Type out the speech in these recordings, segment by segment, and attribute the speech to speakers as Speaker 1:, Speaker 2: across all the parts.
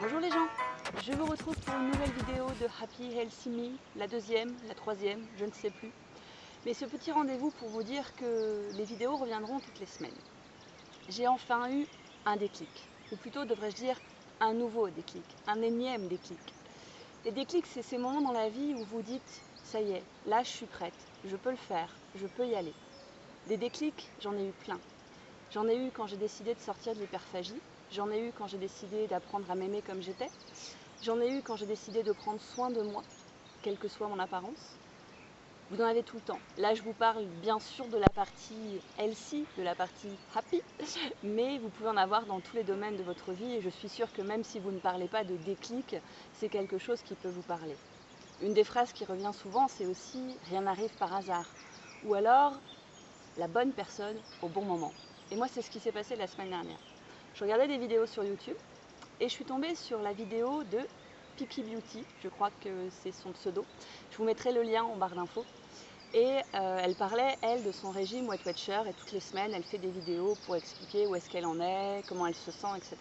Speaker 1: Bonjour les gens, je vous retrouve pour une nouvelle vidéo de Happy Healthy Me, la deuxième, la troisième, je ne sais plus. Mais ce petit rendez-vous pour vous dire que les vidéos reviendront toutes les semaines. J'ai enfin eu un déclic, ou plutôt devrais-je dire un nouveau déclic, un énième déclic. Les déclics, c'est ces moments dans la vie où vous dites « ça y est, là je suis prête, je peux le faire, je peux y aller ». Des déclics, j'en ai eu plein. J'en ai eu quand j'ai décidé de sortir de l'hyperphagie. J'en ai eu quand j'ai décidé d'apprendre à m'aimer comme j'étais. J'en ai eu quand j'ai décidé de prendre soin de moi, quelle que soit mon apparence. Vous en avez tout le temps. Là, je vous parle bien sûr de la partie healthy, de la partie happy, mais vous pouvez en avoir dans tous les domaines de votre vie et je suis sûre que même si vous ne parlez pas de déclic, c'est quelque chose qui peut vous parler. Une des phrases qui revient souvent, c'est aussi « rien n'arrive par hasard » ou alors « la bonne personne au bon moment ». Et moi, c'est ce qui s'est passé la semaine dernière. Je regardais des vidéos sur YouTube et je suis tombée sur la vidéo de Picky Beauty, je crois que c'est son pseudo. Je vous mettrai le lien en barre d'infos. Et elle parlait, elle, de son régime Weight Watcher et toutes les semaines, elle fait des vidéos pour expliquer où est-ce qu'elle en est, comment elle se sent, etc.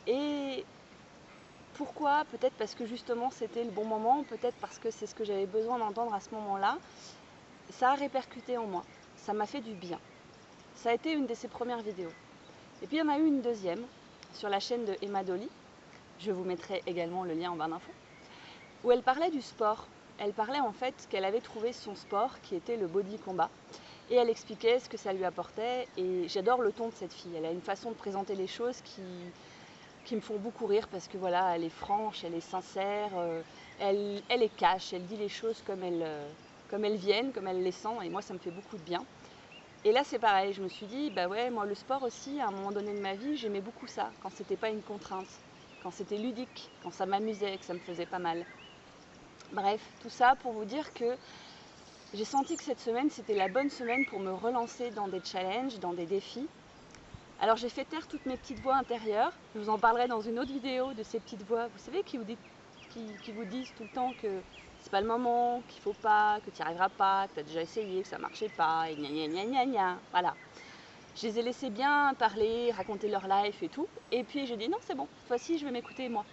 Speaker 1: Et pourquoi? Peut-être parce que justement c'était le bon moment, peut-être parce que c'est ce que j'avais besoin d'entendre à ce moment-là. Ça a répercuté en moi, ça m'a fait du bien. Ça a été une de ses premières vidéos. Et puis il y en a eu une deuxième sur la chaîne de Emma Dolly, je vous mettrai également le lien en barre d'infos, où elle parlait du sport. Elle parlait en fait qu'elle avait trouvé son sport qui était le body combat et elle expliquait ce que ça lui apportait et j'adore le ton de cette fille. Elle a une façon de présenter les choses qui me font beaucoup rire parce que voilà, elle est franche, elle est sincère, elle est cash, elle dit les choses comme elles viennent, comme elle les sent et moi ça me fait beaucoup de bien. Et là c'est pareil, je me suis dit, bah ouais, moi le sport aussi, à un moment donné de ma vie, j'aimais beaucoup ça, quand c'était pas une contrainte, quand c'était ludique, quand ça m'amusait, que ça me faisait pas mal. Bref, tout ça pour vous dire que j'ai senti que cette semaine, c'était la bonne semaine pour me relancer dans des challenges, dans des défis. Alors j'ai fait taire toutes mes petites voix intérieures, je vous en parlerai dans une autre vidéo de ces petites voix, vous savez, qui vous disent tout le temps que c'est pas le moment, qu'il faut pas, que tu n'y arriveras pas, que tu as déjà essayé, que ça marchait pas, et gna gna gna gna gna, voilà. Je les ai laissés bien parler, raconter leur life et tout, et puis j'ai dit non c'est bon, cette fois-ci je vais m'écouter moi.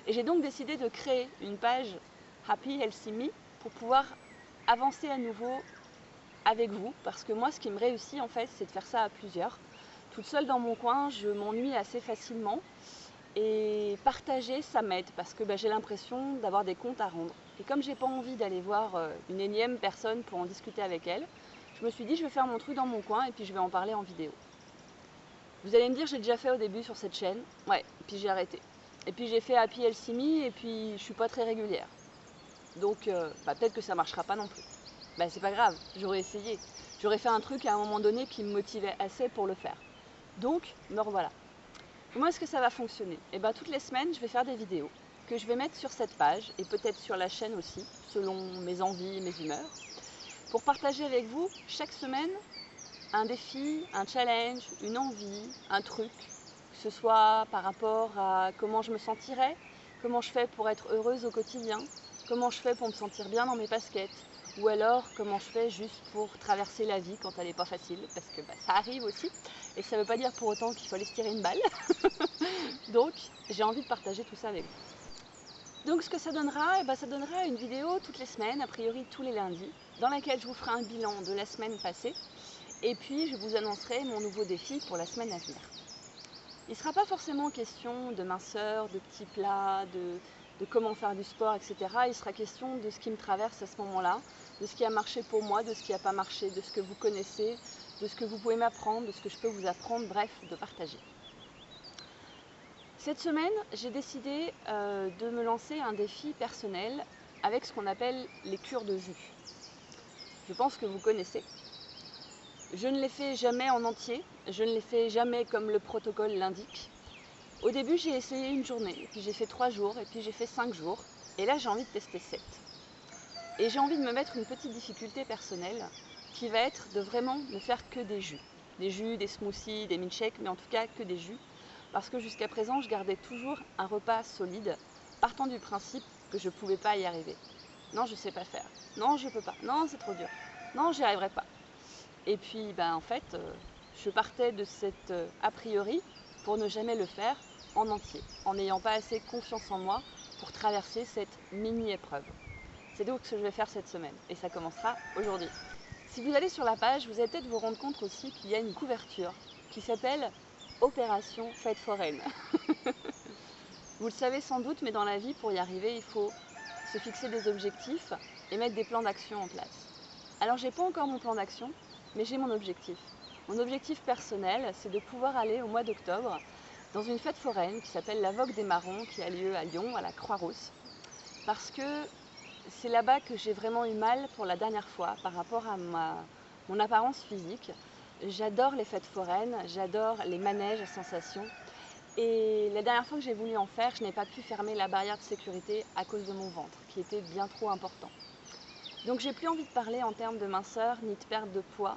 Speaker 1: Et j'ai donc décidé de créer une page Happy Healthy Me pour pouvoir avancer à nouveau avec vous, parce que moi ce qui me réussit en fait c'est de faire ça à plusieurs. Toute seule dans mon coin, je m'ennuie assez facilement. Et partager, ça m'aide parce que j'ai l'impression d'avoir des comptes à rendre. Et comme j'ai pas envie d'aller voir une énième personne pour en discuter avec elle, je me suis dit je vais faire mon truc dans mon coin et puis je vais en parler en vidéo. Vous allez me dire j'ai déjà fait au début sur cette chaîne, ouais, et puis j'ai arrêté. Et puis j'ai fait Happy Healthy Me et puis je suis pas très régulière. Donc peut-être que ça marchera pas non plus. C'est pas grave, j'aurais essayé. J'aurais fait un truc à un moment donné qui me motivait assez pour le faire. Donc me revoilà. Comment est-ce que ça va fonctionner? Toutes les semaines, je vais faire des vidéos que je vais mettre sur cette page et peut-être sur la chaîne aussi, selon mes envies et mes humeurs, pour partager avec vous chaque semaine un défi, un challenge, une envie, un truc, que ce soit par rapport à comment je me sentirais, comment je fais pour être heureuse au quotidien, comment je fais pour me sentir bien dans mes baskets, ou alors comment je fais juste pour traverser la vie quand elle n'est pas facile, parce que ça arrive aussi, et ça ne veut pas dire pour autant qu'il faut aller se tirer une balle. Donc j'ai envie de partager tout ça avec vous. Donc ce que ça donnera, ça donnera une vidéo toutes les semaines, a priori tous les lundis, dans laquelle je vous ferai un bilan de la semaine passée, et puis je vous annoncerai mon nouveau défi pour la semaine à venir. Il ne sera pas forcément question de minceur, de petits plats, de comment faire du sport, etc. Il sera question de ce qui me traverse à ce moment-là, de ce qui a marché pour moi, de ce qui n'a pas marché, de ce que vous connaissez, de ce que vous pouvez m'apprendre, de ce que je peux vous apprendre, bref, de partager. Cette semaine, j'ai décidé de me lancer un défi personnel avec ce qu'on appelle les cures de jus. Je pense que vous connaissez. Je ne les fais jamais en entier, je ne les fais jamais comme le protocole l'indique. Au début, j'ai essayé une journée, puis j'ai fait 3 jours, et puis j'ai fait 5 jours, et là j'ai envie de tester 7. Et j'ai envie de me mettre une petite difficulté personnelle qui va être de vraiment ne faire que des jus. Des jus, des smoothies, des milkshakes, mais en tout cas que des jus. Parce que jusqu'à présent, je gardais toujours un repas solide, partant du principe que je ne pouvais pas y arriver. Non, je ne sais pas faire. Non, je ne peux pas. Non, c'est trop dur. Non, j'y arriverai pas. Et puis, en fait, je partais de cet a priori pour ne jamais le faire. en entier, en n'ayant pas assez confiance en moi pour traverser cette mini-épreuve. C'est donc ce que je vais faire cette semaine et ça commencera aujourd'hui. Si vous allez sur la page, vous allez peut-être vous rendre compte aussi qu'il y a une couverture qui s'appelle Opération Fête Foraine. Vous le savez sans doute, mais dans la vie, pour y arriver, il faut se fixer des objectifs et mettre des plans d'action en place. Alors, j'ai pas encore mon plan d'action, mais j'ai mon objectif. Mon objectif personnel, c'est de pouvoir aller au mois d'octobre dans une fête foraine qui s'appelle la Vogue des Marrons, qui a lieu à Lyon, à la Croix-Rousse, parce que c'est là-bas que j'ai vraiment eu mal pour la dernière fois par rapport à mon apparence physique. J'adore les fêtes foraines, j'adore les manèges à sensations. Et la dernière fois que j'ai voulu en faire, je n'ai pas pu fermer la barrière de sécurité à cause de mon ventre, qui était bien trop important. Donc j'ai plus envie de parler en termes de minceur ni de perte de poids.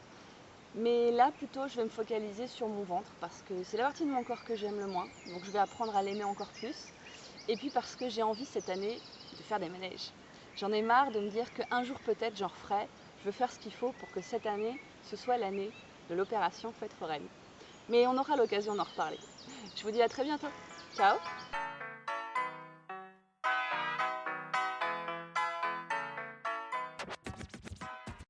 Speaker 1: Mais là, plutôt, je vais me focaliser sur mon ventre parce que c'est la partie de mon corps que j'aime le moins. Donc je vais apprendre à l'aimer encore plus. Et puis parce que j'ai envie cette année de faire des manèges. J'en ai marre de me dire qu'un jour peut-être j'en referai. Je veux faire ce qu'il faut pour que cette année, ce soit l'année de l'opération Fête Foraine. Mais on aura l'occasion d'en reparler. Je vous dis à très bientôt. Ciao!